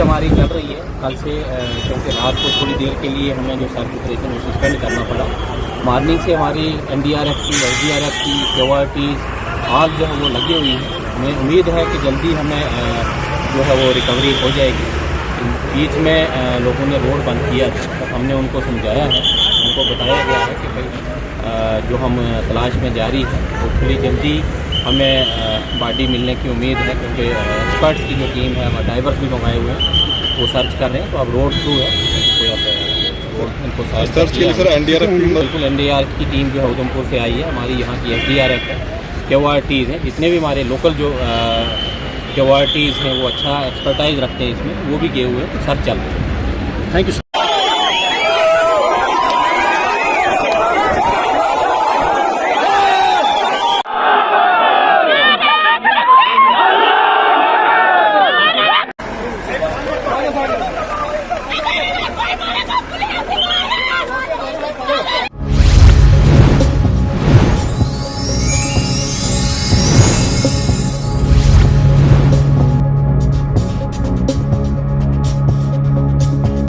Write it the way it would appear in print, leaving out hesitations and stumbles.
Search हमारी चल रही है कल से, क्योंकि रात को थोड़ी देर के लिए हमें जो सर्च ऑपरेशन वो सस्पेंड करना पड़ा। मॉर्निंग से हमारी NDRF की, SDRF की, KYTs आग जो है वो लगी हुई है। हमें उम्मीद है कि जल्दी हमें जो है वो रिकवरी हो जाएगी। बीच में लोगों ने रोड बंद किया था, तो हमने उनको समझाया है, उनको बताया गया है कि भाई जो हम तलाश में जारी है वो थोड़ी जल्दी हमें बॉडी मिलने की उम्मीद है, क्योंकि एक्सपर्ट्स की जो टीम है, हमारे डाइवर्स भी मंगाए हुए हैं, वो सर्च कर रहे हैं। तो अब रोड थ्रू है, कोई अब रोड इनको सर्च के लिए सर NDRF टीम, बिल्कुल NDRF की टीम जो है उधमपुर से आई है, हमारी यहाँ की SDRF है, KYTs हैं, जितने भी हमारे लोकल जो KYTs हैं वो अच्छा एक्सपर्टाइज रखते हैं इसमें, वो भी गए हुए हैं, तो सर्च चल रहे हैं। Thank you. Ay,